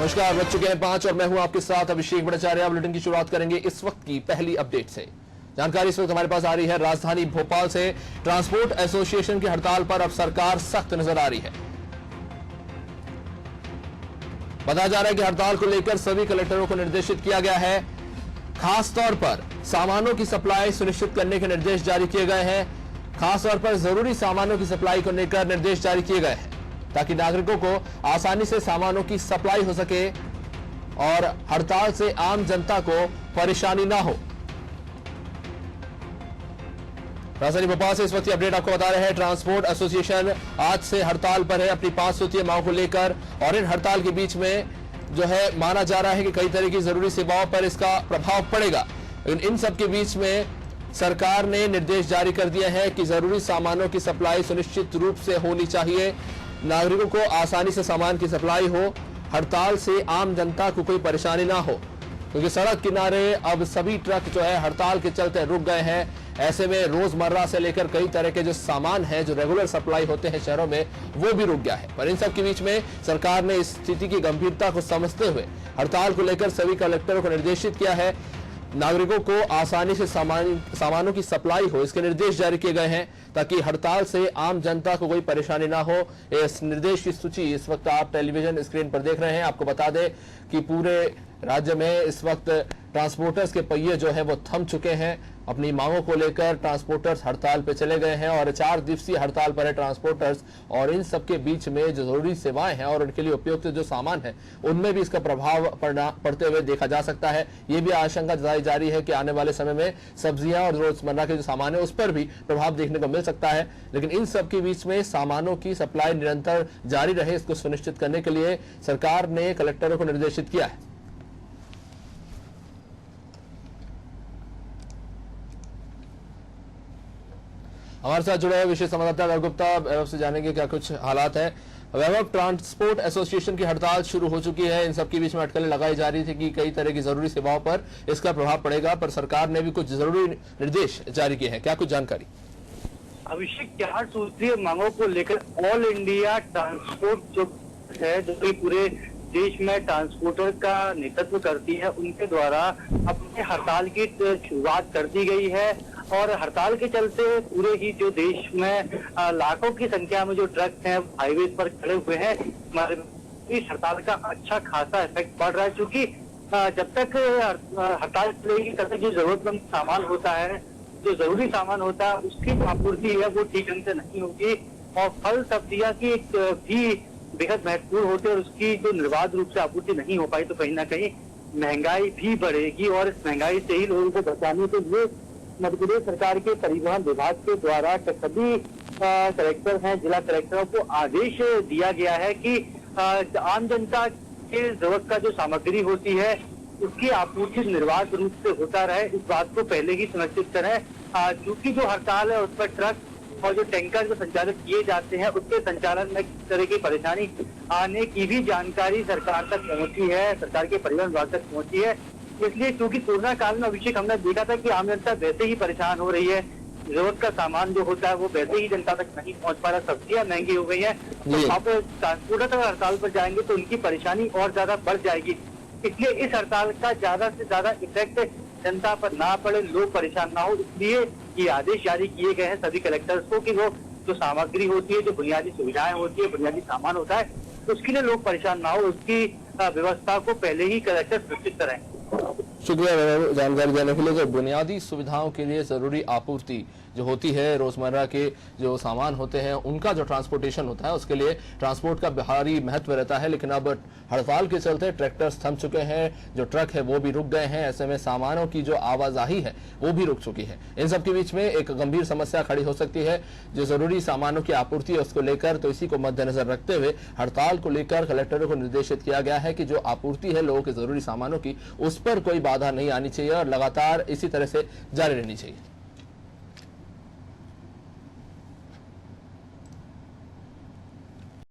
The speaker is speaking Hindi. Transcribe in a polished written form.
नमस्कार, बज चुके हैं 5 और मैं हूं आपके साथ अभिषेक भट्टाचार्य। बुलेटिन की शुरुआत करेंगे इस वक्त की पहली अपडेट से। जानकारी इस वक्त हमारे पास आ रही है राजधानी भोपाल से। ट्रांसपोर्ट एसोसिएशन की हड़ताल पर अब सरकार सख्त नजर आ रही है। बताया जा रहा है कि हड़ताल को लेकर सभी कलेक्टरों को निर्देशित किया गया है। खास तौर पर सामानों की सप्लाई सुनिश्चित करने के निर्देश जारी किए गए हैं। खास तौर पर जरूरी सामानों की सप्लाई को लेकर निर्देश जारी किए गए हैं ताकि नागरिकों को आसानी से सामानों की सप्लाई हो सके और हड़ताल से आम जनता को परेशानी ना हो। राजधानी भोपाल से इस वक्त अपडेट आपको बता रहे हैं। ट्रांसपोर्ट एसोसिएशन आज से हड़ताल पर है अपनी 5 सूत्रीय मांग को लेकर, और इन हड़ताल के बीच में जो है माना जा रहा है कि कई तरह की जरूरी सेवाओं पर इसका प्रभाव पड़ेगा। लेकिन इन सब के बीच में सरकार ने निर्देश जारी कर दिया है कि जरूरी सामानों की सप्लाई सुनिश्चित रूप से होनी चाहिए, नागरिकों को आसानी से सामान की सप्लाई हो, हड़ताल से आम जनता को कोई परेशानी ना हो, क्योंकि सड़क किनारे अब सभी ट्रक जो है हड़ताल के चलते रुक गए हैं। ऐसे में रोजमर्रा से लेकर कई तरह के जो सामान है जो रेगुलर सप्लाई होते हैं शहरों में, वो भी रुक गया है। पर इन सब के बीच में सरकार ने इस स्थिति की गंभीरता को समझते हुए हड़ताल को लेकर सभी कलेक्टरों को निर्देशित किया है। नागरिकों को आसानी से सामानों की सप्लाई हो, इसके निर्देश जारी किए गए हैं ताकि हड़ताल से आम जनता को कोई परेशानी ना हो। इस निर्देश की सूची इस वक्त आप टेलीविजन स्क्रीन पर देख रहे हैं। आपको बता दें कि पूरे राज्य में इस वक्त ट्रांसपोर्टर्स के पहिए जो है वो थम चुके हैं। अपनी मांगों को लेकर ट्रांसपोर्टर्स हड़ताल पे चले गए हैं और 4 दिवसीय हड़ताल पर है ट्रांसपोर्टर्स। और इन सबके बीच में जो जरूरी सेवाएं हैं और उनके लिए उपयुक्त जो सामान है उनमें भी इसका प्रभाव पड़ते हुए देखा जा सकता है। ये भी आशंका जताई जा रही है कि आने वाले समय में सब्जियां और रोजमर्रा के जो सामान है उस पर भी प्रभाव देखने को मिल सकता है। लेकिन इन सब के बीच में सामानों की सप्लाई निरंतर जारी रहे, इसको सुनिश्चित करने के लिए सरकार ने कलेक्टरों को निर्देशित किया है। हमारे साथ जुड़े हुए विशेष संवाददाता वैभव गुप्ता, वैभव से जानेंगे क्या कुछ हालात है। वैभव, ट्रांसपोर्ट एसोसिएशन की हड़ताल शुरू हो चुकी है। इन सबके बीच में अटकलें लगाई जा रही थी कि कई तरह की जरूरी सेवाओं पर इसका प्रभाव पड़ेगा, पर सरकार ने भी कुछ जरूरी निर्देश जारी किए हैं। क्या कुछ जानकारी? अभिषेक, 4 सूत्रीय मांगों को लेकर ऑल इंडिया ट्रांसपोर्ट जो है, जो पूरे देश में ट्रांसपोर्टर का नेतृत्व करती है, उनके द्वारा अपने हड़ताल की शुरुआत कर दी गई है। और हड़ताल के चलते पूरे ही जो देश में लाखों की संख्या में जो ट्रक हैं हाईवे पर खड़े हुए हैं, इस हड़ताल का अच्छा खासा इफेक्ट पड़ रहा है। क्योंकि जब तक हड़ताल चलेगी तब तक जो जरूरतमंद सामान होता है, जो जरूरी सामान होता है, उसकी आपूर्ति है वो ठीक ढंग से नहीं होगी। और फल सब्जियां की भी बेहद महत्वपूर्ण होती है और उसकी जो निर्बाध रूप से आपूर्ति नहीं हो पाई तो कहीं ना कहीं महंगाई भी बढ़ेगी। और इस महंगाई से ही लोगों को बचाने के लिए मध्य प्रदेश सरकार के परिवहन विभाग के द्वारा सभी कलेक्टर हैं, जिला कलेक्टरों को आदेश दिया गया है कि आम जनता के जरूरत का जो सामग्री होती है उसकी आपूर्ति निर्बाध रूप से होता रहे, इस बात को पहले ही सुनिश्चित करें। क्योंकि जो हड़ताल है उस पर ट्रक और जो टैंकर जो संचालित किए जाते हैं उसके संचालन में किस तरह की परेशानी आने की भी जानकारी सरकार तक पहुंची है, सरकार के परिवहन विभाग तक पहुंची है। इसलिए क्योंकि कोरोना काल में अभिषेक हमने देखा था कि आम जनता वैसे ही परेशान हो रही है, जरूरत का सामान जो होता है वो वैसे ही जनता तक नहीं पहुंच पा रहा, सब्जियां महंगी हो गई है। तो आप ट्रांसपोर्टर अगर हड़ताल पर जाएंगे तो उनकी परेशानी और ज्यादा बढ़ जाएगी। इसलिए इस हड़ताल का ज्यादा से ज्यादा इफेक्ट जनता पर ना पड़े, लोग परेशान ना हो, इसलिए ये आदेश जारी किए गए हैं सभी कलेक्टर्स को कि वो जो सामग्री होती है, जो बुनियादी सुविधाएं होती है, बुनियादी सामान होता है, उसके लिए लोग परेशान ना हो, उसकी व्यवस्था को पहले ही कलेक्टर सुनिश्चित करें। शुक्रिया जानकारी देने के लिए। जो बुनियादी सुविधाओं के लिए जरूरी आपूर्ति जो होती है, रोजमर्रा के जो सामान होते हैं उनका जो ट्रांसपोर्टेशन होता है उसके लिए ट्रांसपोर्ट का भारी महत्व रहता है। लेकिन अब हड़ताल के चलते ट्रैक्टर्स थम चुके हैं, जो ट्रक है वो भी रुक गए हैं। ऐसे में सामानों की जो आवाजाही है वो भी रुक चुकी है। इन सब के बीच में एक गंभीर समस्या खड़ी हो सकती है जो जरूरी सामानों की आपूर्ति है उसको लेकर। तो इसी को मद्देनजर रखते हुए हड़ताल को लेकर कलेक्टरों को निर्देशित किया गया है कि जो आपूर्ति है लोगों के जरूरी सामानों की, उस पर कोई बाधा नहीं आनी चाहिए और लगातार इसी तरह से जारी रहनी चाहिए।